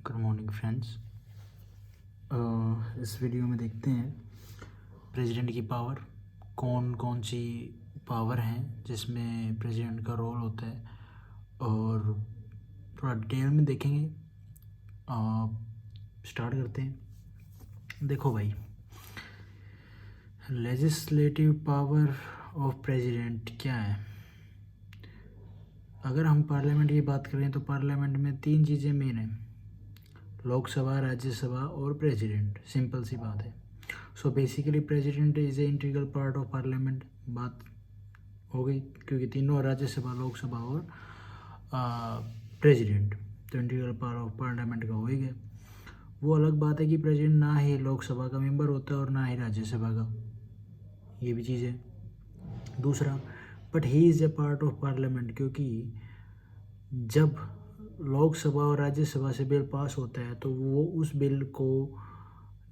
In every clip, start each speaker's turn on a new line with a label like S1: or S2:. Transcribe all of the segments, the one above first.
S1: Good morning friends. इस video में देखते हैं प्रेसिडेंट की पावर, कौन कौन सी पावर हैं जिसमें प्रेसिडेंट का रोल होता है, और थोड़ा डिटेल में देखेंगे। स्टार्ट करते हैं। देखो भाई, लेजिस्लेटिव पावर ऑफ प्रेसिडेंट क्या है। अगर हम पार्लियामेंट की बात करें तो पार्लियामेंट में 3 चीज़ें मेन हैं: लोकसभा, राज्यसभा और प्रेसिडेंट। सिंपल सी बात है। So basically president is a integral part of parliament. बात हो गई, क्योंकि तीनों राज्यसभा, लोकसभा और प्रेसिडेंट तो इंटीग्रल पार्ट ऑफ पार्लियामेंट का हो ही गया। वो अलग बात है कि प्रेसिडेंट ना ही लोकसभा का मेंबर होता है और ना ही राज्यसभा का, ये भी चीज़ है। दूसरा, but he is a part of parliament, क्योंकि जब लोकसभा और राज्यसभा से बिल पास होता है तो वो उस बिल को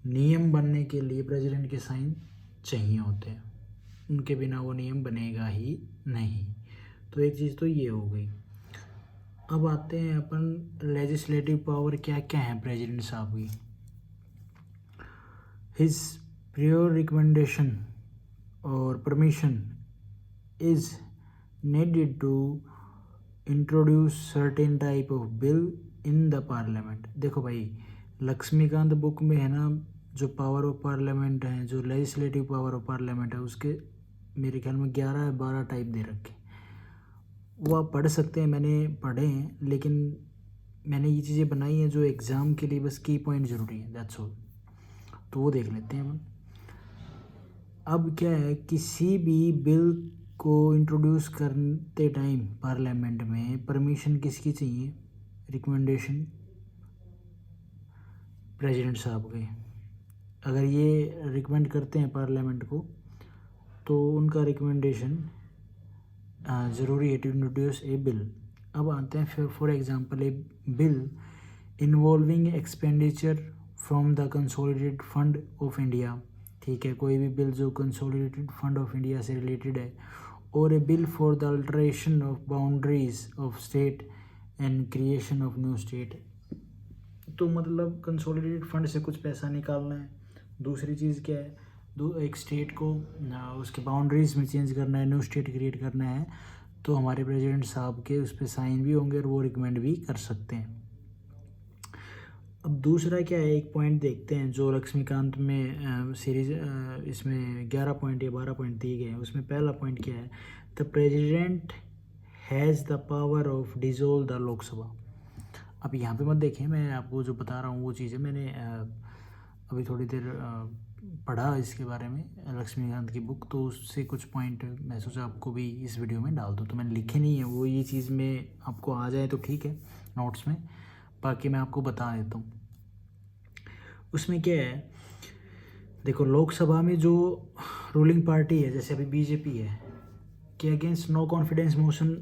S1: नियम बनने के लिए प्रेसिडेंट के साइन चाहिए होते हैं। उनके बिना वो नियम बनेगा ही नहीं। तो एक चीज़ तो ये हो गई। अब आते हैं अपन लेजिस्लेटिव पावर क्या क्या है प्रेसिडेंट साहब की। हिज प्रियर रिकमेंडेशन और permission is needed to introduce certain type of bill in the parliament। देखो भाई, लक्ष्मीकांत बुक में है ना, जो पावर ऑफ पार्लियामेंट है, जो लेजिस्लेटिव पावर ऑफ पार्लियामेंट है, उसके मेरे ख्याल में 11 या 12 टाइप दे रखे। वो आप पढ़ सकते हैं, मैंने पढ़े हैं, लेकिन मैंने ये चीज़ें बनाई हैं जो एग्ज़ाम के लिए बस की पॉइंट ज़रूरी है, दैट्स ऑल। तो वो देख लेते हैं अपन। अब क्या है, किसी भी बिल को इंट्रोड्यूस करते टाइम पार्लियामेंट में परमिशन किसकी चाहिए? रिकमेंडेशन प्रेसिडेंट साहब के। अगर ये रिकमेंड करते हैं पार्लियामेंट को तो उनका रिकमेंडेशन ज़रूरी है टू इंट्रोड्यूस ए बिल। अब आते हैं फिर for example a bill involving expenditure from the consolidated fund of India. ठीक है, कोई भी बिल जो कंसोलिडेटेड फंड ऑफ इंडिया से रिलेटेड है, और a bill for the alteration of boundaries of state and creation of new state. तो मतलब कंसोलिडेटेड फंड से कुछ पैसा निकालना है। दूसरी चीज़ क्या है, एक स्टेट को उसके बाउंड्रीज में चेंज करना है, न्यू स्टेट क्रिएट करना है, तो हमारे प्रेसिडेंट साहब के उस पर साइन भी होंगे और वो रिकमेंड भी कर सकते हैं। अब दूसरा क्या है, एक पॉइंट देखते हैं जो लक्ष्मीकांत में सीरीज इसमें 11 पॉइंट या 12 पॉइंट दिए गए हैं। उसमें पहला पॉइंट क्या है, the president has the power of dissolve the Lok Sabha. अब यहाँ पे मत देखें, मैं आपको जो बता रहा हूँ वो चीज़ें मैंने अभी थोड़ी देर पढ़ा इसके बारे में, लक्ष्मीकांत की बुक, तो उससे कुछ पॉइंट मैं सोचा आपको भी इस वीडियो में डाल दूँ। तो मैंने लिखे नहीं है वो, ये चीज़ में आपको आ जाए तो ठीक है नोट्स में, बाकी मैं आपको बता देता हूँ। उसमें क्या है, देखो लोकसभा में जो रूलिंग पार्टी है, जैसे अभी बीजेपी है, के अगेंस्ट नो कॉन्फिडेंस मोशन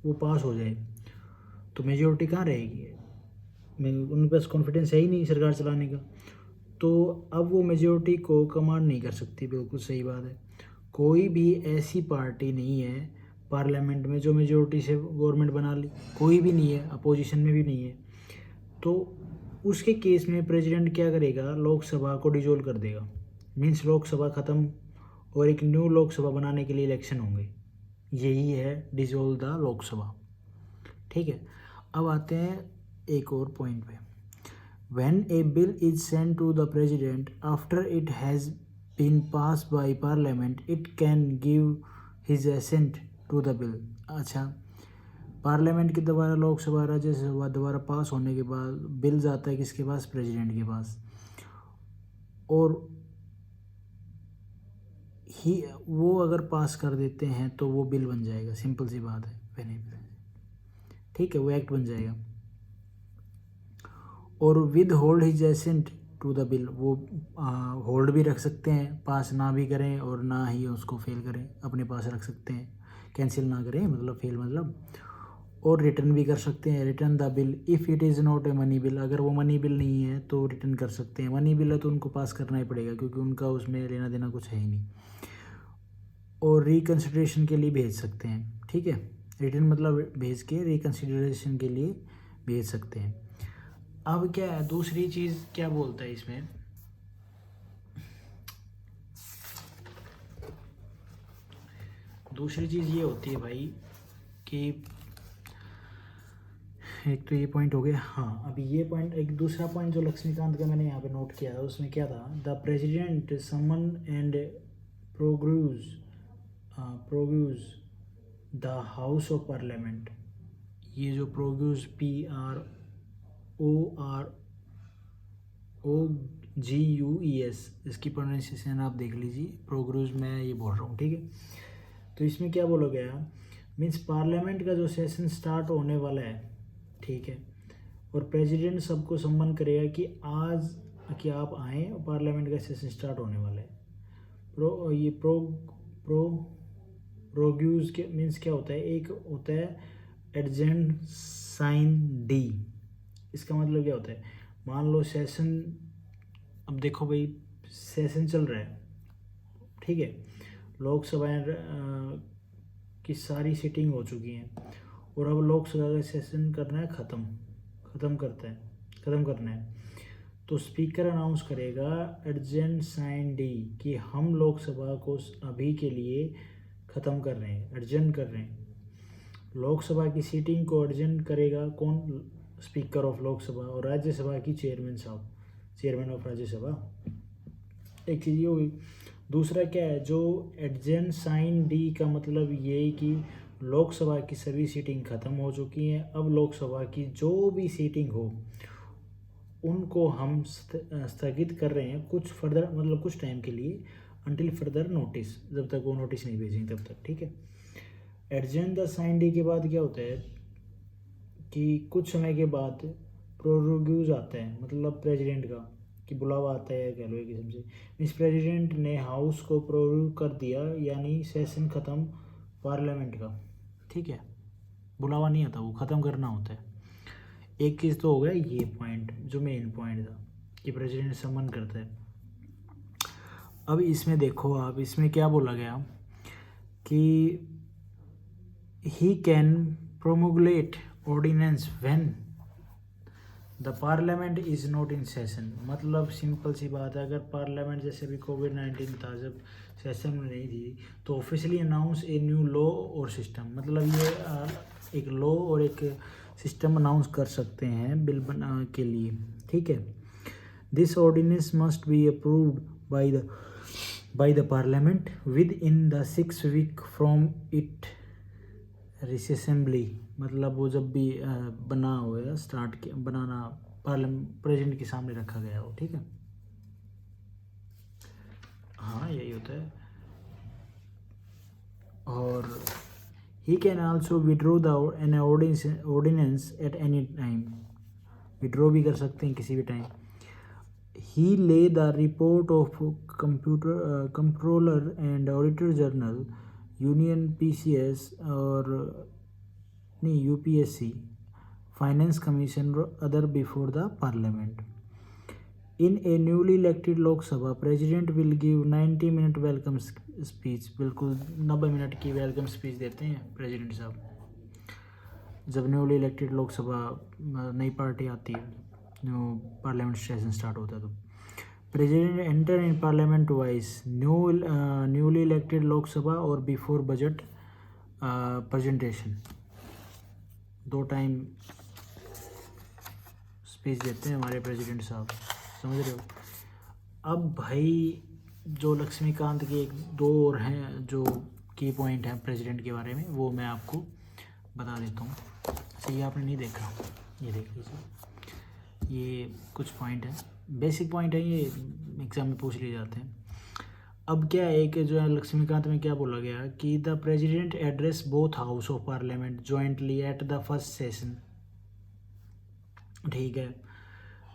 S1: वो पास हो जाए तो मेजोरिटी कहाँ रहेगी? उनके पास कॉन्फिडेंस है ही नहीं सरकार चलाने का, तो अब वो मेजोरिटी को कमांड नहीं कर सकती। बिल्कुल सही बात है। कोई भी ऐसी पार्टी नहीं है पार्लियामेंट में जो मेजोरिटी से गवर्नमेंट बना ली, कोई भी नहीं है, अपोजिशन में भी नहीं है। तो उसके केस में प्रेसिडेंट क्या करेगा, लोकसभा को डिसॉल्व कर देगा। मीन्स लोकसभा ख़त्म और एक न्यू लोकसभा बनाने के लिए इलेक्शन होंगे। यही है डिसॉल्व द लोकसभा। ठीक है, अब आते हैं एक और पॉइंट पे। When a bill is sent to the president after it has been passed by parliament, it can give his assent to the bill। अच्छा, पार्लियामेंट के द्वारा, लोकसभा राज्यसभा द्वारा पास होने के बाद बिल जाता है किसके पास? प्रेसिडेंट के पास, और ही वो अगर पास कर देते हैं तो वो बिल बन जाएगा। सिंपल सी बात है, ठीक है, वो एक्ट बन जाएगा। और withhold his assent to the bill, वो होल्ड भी रख सकते हैं, पास ना भी करें और ना ही उसको फेल करें, अपने पास रख सकते हैं, कैंसिल ना करें, मतलब फेल मतलब। और रिटर्न भी कर सकते हैं, return the bill if it is not a money bill. अगर वो मनी बिल नहीं है तो रिटर्न कर सकते हैं, मनी बिल है तो उनको पास करना ही पड़ेगा क्योंकि उनका उसमें लेना देना कुछ है ही नहीं। और रिकन्सिडरेशन के लिए भेज सकते हैं, ठीक है, रिटर्न मतलब भेज के रिकन्सिडरेशन के लिए भेज सकते हैं। अब क्या है, दूसरी चीज़ क्या बोलता है इसमें, दूसरी चीज़ ये होती है भाई कि एक तो ये पॉइंट हो गया। हाँ, अभी ये पॉइंट, एक दूसरा पॉइंट जो लक्ष्मीकांत का मैंने यहाँ पे नोट किया था, उसमें क्या था, the president summon and prorogue prorogue the house of parliament. ये जो प्रोग्यूज PROGUES, इसकी प्रोनाउंसिएशन आप देख लीजिए, प्रोग्यूज मैं ये बोल रहा हूँ, ठीक है। तो इसमें क्या बोला गया, मीन्स पार्लियामेंट का जो सेशन स्टार्ट होने वाला है, ठीक है, और प्रेसिडेंट सबको सम्मन करेगा कि आज कि आप आएँ और पार्लियामेंट का सेशन स्टार्ट होने वाला है। प्रोग्यूज के मीन्स क्या होता है, एक होता है एडजेंट साइन डी। इसका मतलब क्या होता है, मान लो सेशन, अब देखो भाई सेशन चल रहा है, ठीक है, लोकसभा की सारी सीटिंग हो चुकी हैं और अब लोकसभा का सेशन करना है, ख़त्म करना है। तो स्पीकर अनाउंस करेगा अर्जेंट साइन डी कि हम लोकसभा को अभी के लिए ख़त्म कर रहे हैं, अर्जेंट कर रहे हैं। लोकसभा की सीटिंग को अर्जेंट करेगा कौन, स्पीकर ऑफ लोकसभा, और राज्यसभा की चेयरमैन ऑफ राज्यसभा। एक चीज़ ये हुई। दूसरा क्या है, जो एडजेंट साइन डी का मतलब ये है कि लोकसभा की सभी सीटिंग ख़त्म हो चुकी हैं, अब लोकसभा की जो भी सीटिंग हो उनको हम स्थगित कर रहे हैं कुछ फर्दर, मतलब कुछ टाइम के लिए, अंटिल फर्दर नोटिस, जब तक वो नोटिस नहीं भेजेंगे तब तक, ठीक है। एडजेंट द साइन डी के बाद क्या होता है कि कुछ समय के बाद प्रोरोग्यूज आता है, मतलब प्रेसिडेंट का कि बुलावा आता है, कह लो एक किस्म से, इस प्रेसिडेंट ने हाउस को प्रोरोग कर दिया, यानी सेशन ख़त्म पार्लियामेंट का, ठीक है। बुलावा नहीं आता, वो ख़त्म करना होता है। एक चीज़ तो हो गया ये पॉइंट जो मेन पॉइंट था कि प्रेसिडेंट समन करता है। अब इसमें देखो आप, इसमें क्या बोला गया कि he can promulgate ordinance when the parliament is not in session. मतलब सिंपल सी बात है, अगर पार्लियामेंट जैसे अभी कोविड-19 था, जब सेशन में नहीं थी, तो officially announce a new law और सिस्टम, मतलब ये एक लॉ और एक सिस्टम अनाउंस कर सकते हैं बिल बना के लिए, ठीक है। This ordinance must be approved by the parliament within the 6 week from it reassembly. मतलब वो जब भी बना हुआ स्टार्ट किया बनाना, प्रेसिडेंट के सामने रखा गया हो, ठीक है। हाँ, यही होता है। और he can also withdraw an ordinance at any time, withdraw भी कर सकते हैं किसी भी time. He lay the report of controller and auditor general union PCS और नहीं UPSC finance commission other before the parliament. In a newly elected Lok Sabha president will give 90 minute welcome speech. बिल्कुल 90 minute की वेलकम स्पीच देते हैं president साहब जब newly elected Lok Sabha, नई party आती है, जो पार्लियामेंट सेशन स्टार्ट होता है, तो president enter in parliament wise newly elected Lok Sabha और before budget presentation, 2 time speech देते हैं हमारे प्रेसिडेंट साहब, समझ रहे हो। अब भाई जो लक्ष्मीकांत के 2 और हैं जो की पॉइंट हैं प्रेसिडेंट के बारे में, वो मैं आपको बता देता हूँ। अच्छा, ये आपने नहीं देखा, ये देख लीजिए, ये कुछ पॉइंट हैं, बेसिक पॉइंट है, ये एग्जाम में पूछ लिए जाते हैं। अब क्या है कि जो है लक्ष्मीकांत में क्या बोला गया कि the president address both house of parliament jointly at the first session, ठीक है।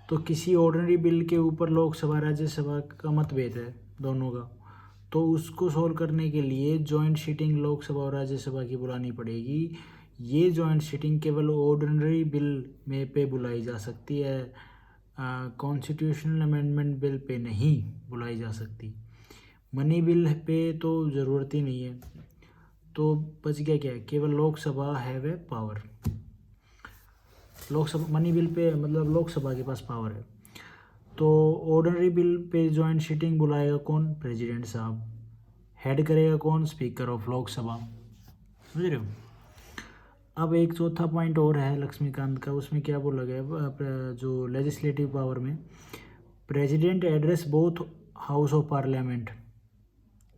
S1: तो किसी ऑर्डिनरी बिल के ऊपर लोकसभा राज्यसभा का मतभेद है दोनों का, तो उसको सोल्व करने के लिए जॉइंट सीटिंग लोकसभा और राज्यसभा की बुलानी पड़ेगी। ये जॉइंट सीटिंग केवल ऑर्डिनरी बिल में पे बुलाई जा सकती है, कॉन्स्टिट्यूशनल अमेंडमेंट बिल पे नहीं बुलाई जा सकती। मनी बिल पे तो ज़रूरत ही नहीं है, तो बच गया क्या, केवल Lok Sabha have a power. Lok Sabha money bill पे मतलब लोकसभा के पास पावर है। तो ऑर्डनरी बिल पे जॉइंट सीटिंग बुलाएगा कौन? प्रेसिडेंट साहब। हेड करेगा कौन? Speaker of Lok Sabha. समझ रहे हो? अब एक चौथा पॉइंट और है लक्ष्मीकांत का, उसमें क्या बोला गया जो लेजिस्लेटिव पावर में, president address both house of parliament.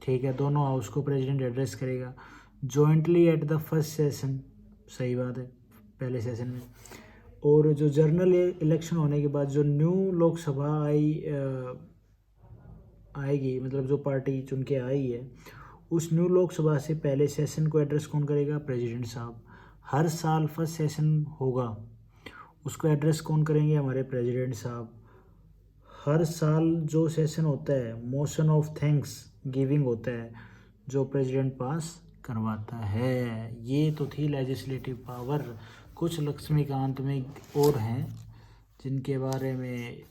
S1: ठीक है, दोनों हाउस को प्रेसिडेंट एड्रेस करेगा jointly at the first session. सही बात है, पहले सेशन में। और जो जनरल इलेक्शन होने के बाद जो न्यू लोकसभा आएगी, मतलब जो पार्टी चुन के आई है, उस न्यू लोकसभा से पहले सेशन को एड्रेस कौन करेगा? प्रेसिडेंट साहब। हर साल फर्स्ट सेशन होगा, उसको एड्रेस कौन करेंगे? हमारे प्रेसिडेंट साहब। हर साल जो सेशन होता है, मोशन ऑफ थैंक्स गिविंग होता है, जो प्रेसिडेंट पास करवाता है। ये तो थी लेजिस्लेटिव पावर। कुछ लक्ष्मीकांत में और हैं जिनके बारे में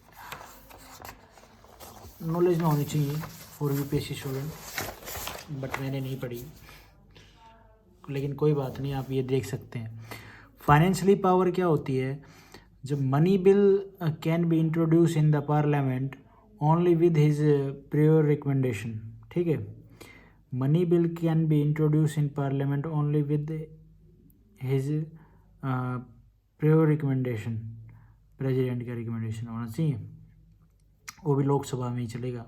S1: नॉलेज ना होनी चाहिए फॉर यूपीएससी स्टूडेंट, बट मैंने नहीं पढ़ी, लेकिन कोई बात नहीं, आप ये देख सकते हैं। फाइनेंशियली पावर क्या होती है? जब money bill can be introduce in the parliament only with his prior recommendation. ठीक है, money bill can be introduce in parliament only with his prior recommendation. President का रिकमेंडेशन होना चाहिए, वो भी लोकसभा में ही चलेगा।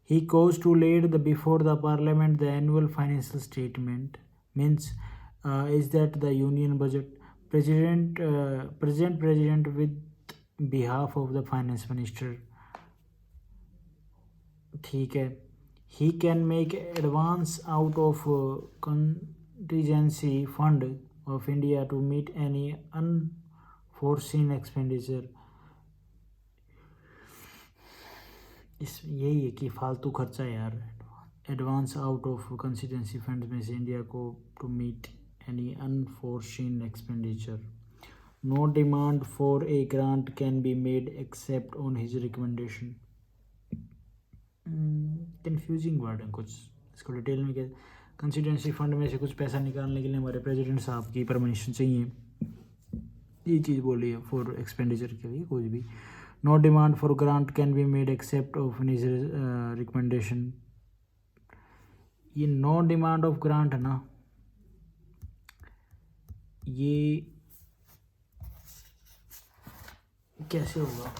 S1: He goes to laid the before the parliament the annual financial statement means is that the union budget president with behalf of the finance minister। ठीक है, he can make advance out of contingency fund of India to meet any unforeseen expenditure। इस यही है कि फालतू खर्चा है यार। Advance out of constituency fund में से इंडिया को to meet any unforeseen expenditure. No demand for a grant can be made except on his recommendation. Confusing word है कुछ, इसको डिटेल में क्या। कंस्टिट्यूंसी फंड में से कुछ पैसा निकालने के लिए हमारे प्रेसिडेंट साहब की परमिशन चाहिए, ये चीज़ बोली है फॉर एक्सपेंडिचर के लिए कुछ भी। No demand for grant can be made except of his recommendation. ये नो डिमांड ऑफ ग्रांट है ना, ये कैसे होगा?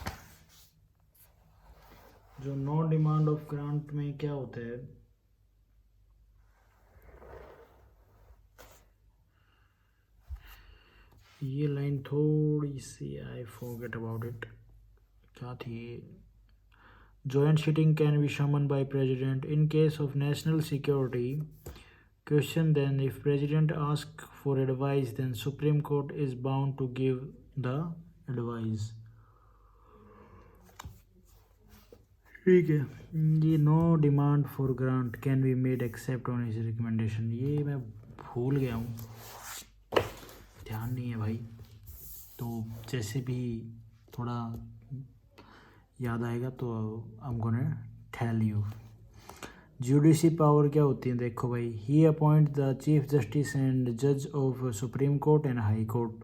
S1: जो नो डिमांड ऑफ ग्रांट में क्या होता है? ये लाइन थोड़ी सी आई फॉरगेट अबाउट इट, क्या थी? Joint sitting can be summoned by president in case of national security question. Then if president asks for advice, then Supreme Court is bound to give the advice। ठीक है, ये no demand for grant can be made except on his recommendation, ये मैं भूल गया हूँ, ध्यान नहीं है भाई, तो जैसे भी थोड़ा याद आएगा तो I am gonna tell you. Judiciary power क्या होती है? देखो भाई, he appoint the chief justice and जज of supreme court and high court.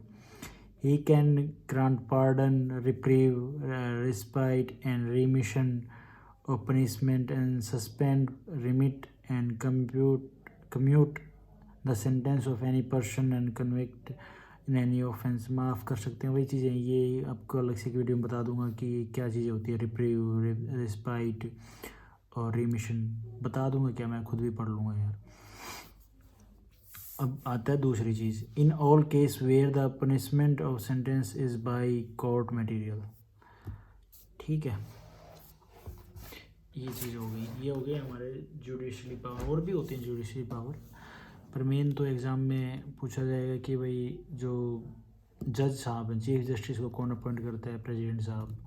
S1: He can grant pardon, reprieve, respite and remission of punishment and suspend, remit and commute the sentence of any person and convict in any offence. माफ़ कर सकते हैं, वही चीज़ें, ये आपको अलग से वीडियो में बता दूंगा कि क्या चीज़ें होती है, रिप्रीव, रिस्पाइट और रिमिशन बता दूंगा, क्या मैं खुद भी पढ़ लूँगा यार। अब आता है दूसरी चीज़, in all case where the punishment of sentence is by court martial. ठीक है, ये चीज़ हो गई, ये हो गई हमारे जुडिशरी पावर। और भी होती है जुडिशरी पावर, पर मेन तो एग्ज़ाम में पूछा जाएगा कि भाई जो जज साहब हैं, चीफ जस्टिस को कौन अपॉइंट करता है? प्रेसिडेंट साहब।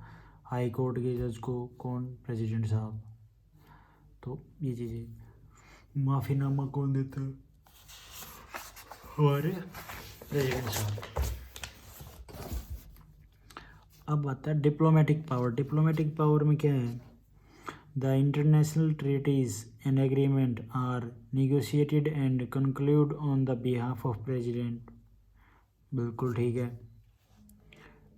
S1: हाई कोर्ट के जज को कौन? प्रेसिडेंट साहब। तो ये चीज़ें, माफ़ीनामा कौन देता है? हमारे प्रेसिडेंट साहब। अब आता है डिप्लोमेटिक पावर। डिप्लोमेटिक पावर में क्या है? The international treaties and agreement are negotiated and concluded on the behalf of president। बिल्कुल ठीक है।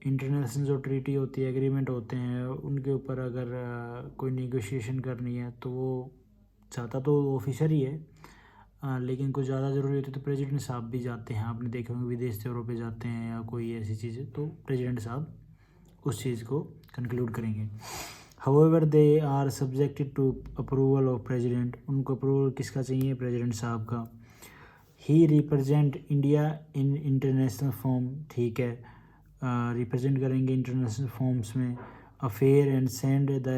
S1: इंटरनेशनल जो ट्रीटी होती है, एग्रीमेंट होते हैं, उनके ऊपर अगर कोई नेगोशिएशन करनी है तो वो चाहता तो ऑफिसर ही है, लेकिन कुछ ज़्यादा ज़रूरी होती है तो प्रेसिडेंट साहब भी जाते हैं। आपने देखे होंगे विदेश दौरों पे जाते हैं या कोई ऐसी चीज़ें, तो प्रेसिडेंट साहब उस चीज़ को कंक्लूड करेंगे। However they are subjected to approval of president, उनको अप्रूवल किसका चाहिए? प्रेसिडेंट साहब का। He represent India in international form, ठीक है, रिप्रेजेंट करेंगे इंटरनेशनल फॉर्म्स में। Affair and send the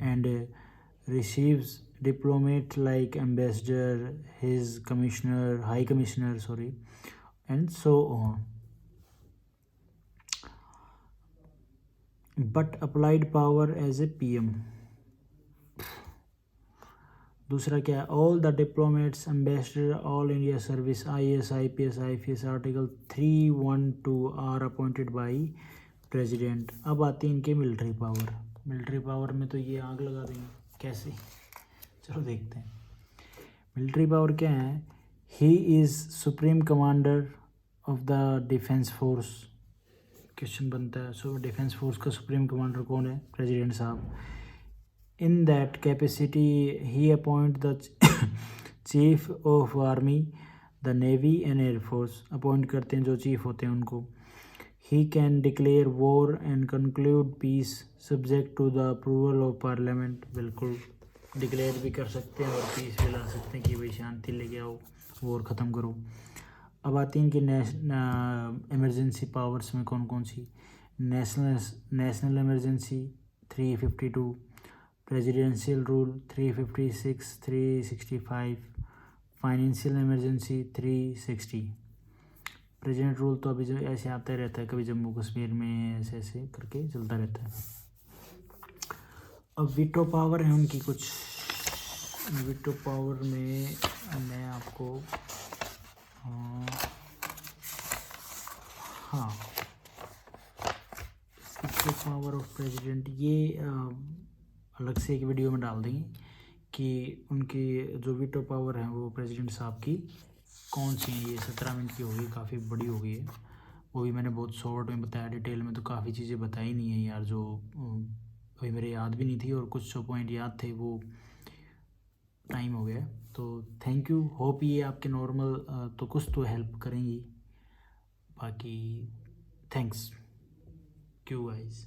S1: and receives diplomat like ambassador, his commissioner, high commissioner sorry, and so on. But applied power as a PM। दूसरा क्या है? All the diplomats, ambassador, all India service, IAS, IPS, IFS, article 312 are appointed by president. अब आती है इनके military power. Military power में तो ये आग लगा देंगे, कैसे? चलो देखते हैं। मिलिट्री पावर क्या है? He is supreme commander of the defence force. Question बनता है, सो डिफेंस फोर्स का सुप्रीम कमांडर कौन है? प्रेसिडेंट साहब। In that capacity, he appoint the chief of army, the navy and air force। Appoint करते हैं जो चीफ होते हैं उनको। He can declare war and conclude peace subject to the approval of parliament। बिल्कुल डिक्लेयर भी कर सकते हैं और पीस भी ला सकते हैं कि भाई शांति लेके आओ, वॉर ख़त्म करो। अब आती हैं इनकी इमरजेंसी पावर्स में कौन कौन सी? National emergency 352, presidential rule 356, 365, financial emergency 360। President rule तो अभी जो ऐसे आता ही रहता है, कभी जम्मू कश्मीर में ऐसे ऐसे करके चलता रहता है। अब वीटो पावर है उनकी कुछ। वीटो पावर में मैं आपको हाँ, वीटो पावर ऑफ प्रेसिडेंट ये अलग से एक वीडियो में डाल देंगे कि उनकी जो वीटो पावर है वो प्रेसिडेंट साहब की कौन सी हैं। ये 17 मिनट की हो गई, काफ़ी बड़ी हो गई है। वो भी मैंने बहुत शॉर्ट में बताया, डिटेल में तो काफ़ी चीज़ें बताई नहीं है यार, जो अभी मेरे याद भी नहीं थी, और कुछ जो पॉइंट याद थे वो टाइम हो गया। तो थैंक यू, होप ये आपके नॉर्मल तो कुछ तो हेल्प करेंगी। बाकी थैंक्स, क्यों गाइस।